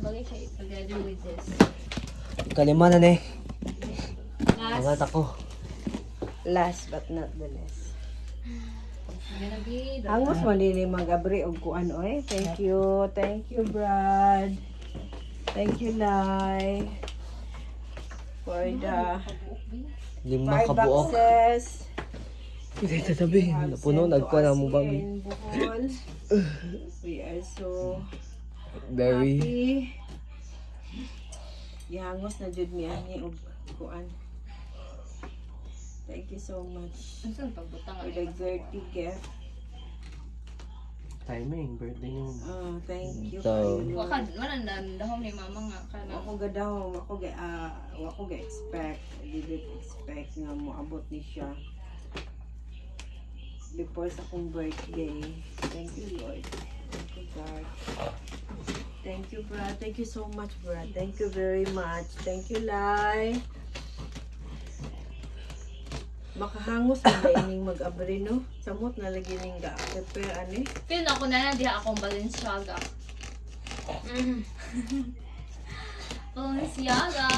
Bagay siya together with this. Kalima na ne. Last. Angat ako. Last but not the least. Gonna be the Hangos malili mag-abri og kuan oy. Thank you. Thank you, Brad. Thank you, Lai. For the 5 5 kabuok. boxes. Hindi tatabi. Napuno, nagkuha na mo ba? In Bohol. We are so Very. happy. Gihangos na jud mi ani og kuan. Thank you so much Ano saan pagbutang for the dirty gift. Timing, birthday niyo. Thank you. So, kayo, Lord. Wakad, manandang dahon ni mama nga ka na. Ako gadahom, ako ga expect, I didn't expect nga moabot ni siya before sa akong birthday. Thank you, Lord. Thank you, God. Thank you, Brad. Thank you so much, Brad. Thank you very much. Thank you, Lai. Makahangos na ining mag-abri, no? Samot na lagi ning ga-prepare, ani? Feel na ako na diha akong Balenciaga. Balenciaga.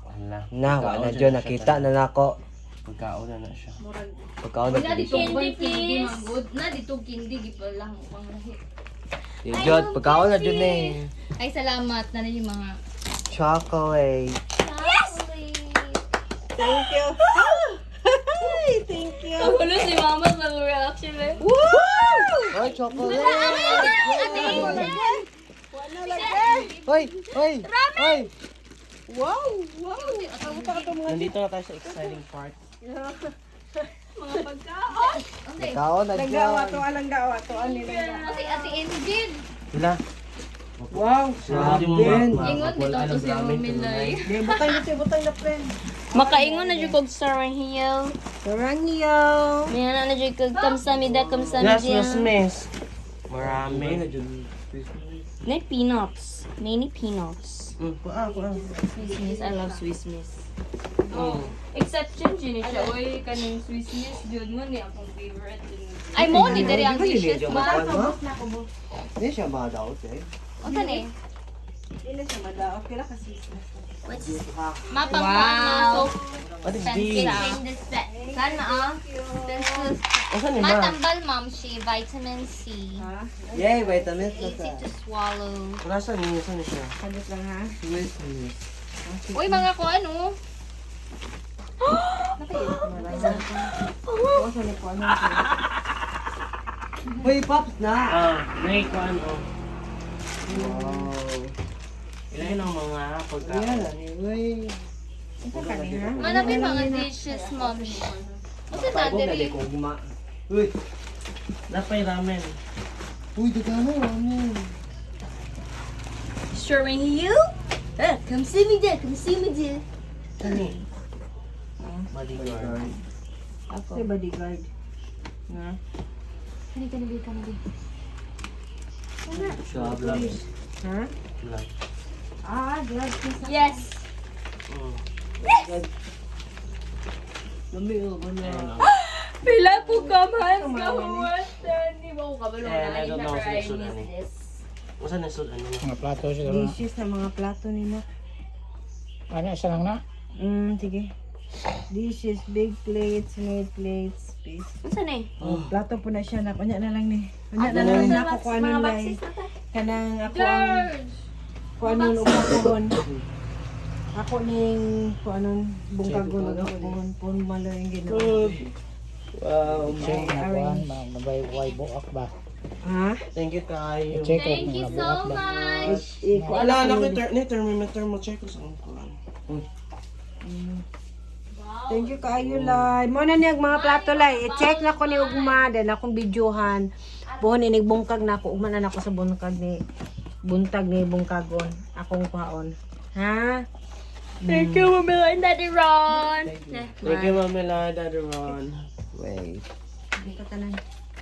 Wala. wala na dyan. Nakita na nako. Pagkaon na siya. Murag. Pagkaon na Na dito. dito candy please. Na dito candy gipalang pang lahi. Diyot, pagkaon na dyan eh. Ay salamat na yung mga Chocolate. Yes! Thank you. Hi, thank you. Ang gulo si mama sa reaction eh. Woo! Ay, chocolate. Wala lagi. Hoy, hoy, hoy. Wow, wow. Ako pa ito mga Nandito na tayo sa exciting part. Mga pagkaon. Okay. Pagkaon na langgawa dyan. to, alanggawa to, alilangga. Okay, Ate Ingrid. Sila. Wow. Grabe. Ingon dito to si Mami Lai. Di, butay na friend. Makaingon na jud kog saranghiyo. Sarangyo. Mayana na jud kog kamsamida Yes, kamsamida. miss. Marami. Nay peanuts. Many peanuts. Paa. Swiss miss. I love Swiss miss. Oh. Exception din siya. Oy, kanang Swiss miss jud mo ni akong favorite. Ay mo ni diri ang Di ba dishes medyo ba? makuha mo? Hindi siya madaot eh. Unsa ni? Dili siya madaot. Kila kasi. Mapang wow. What is Fancy this? in this set. Kana ah. Asan ni ma? Matambal ma'am si vitamin C. Ha? Yay, vitamins na Easy sa. to swallow. Wala saan ni siya? Hadot lang ha. Swiss miss. Uy, mga ko ano? Oso ni po ano. Hoy, Pops na. May kuan o. Wow. Ilan ang mga pagkaon? Yan, hoy. Ito kanina. Manapin mga dishes mommy. Unsa na Bagong diri? nali kong guma. Uy, Napay ramen. uy, dagano ramen. Saranghiyo? Kamsamida kamsamida. Kani? Bodyguard. Ako. Si bodyguard. Na. Siya, gloves. Ha? Vlog. Glad ko sa. Yes. Lami o, ano. Pila ko kamhan ka huwatan. Di ba ko kabalo Eh, na I don't know never I kung miss sudan eh. this. Masa na sud ano? Dishes na mga plato nila. Ano, isa lang na? Sige. Dishes, big plates, small plates, please. Unsa ni? Plato po na siya na. Kunya na lang ni. Kunya na lang na ako kung ano lang. Kanang ako ang kung anong upakuhon. Ako ning kung anong bungkagon upakuhon. Kung malo yung ginawa. Wow. Check na kuhan, mabay buak ba? Ha? Thank you kayo. Check ko Thank you kung so nabuak ba. much. Wala na ko ni thermometer mo check ko sa kuan. Thank you kaayo Lai. Mo na niyag mga plato Lai. I-check na ko ni ugma. Dahil akong videohan. Buhon inigbungkag na ako. Ugma na ako sa buntag ni buntag ni bungkagon. Akong kwaon. Ha? Thank you, Mama and Daddy Ron. Thank you, Mami Lada, Ron. Wait. Hindi ko tanan.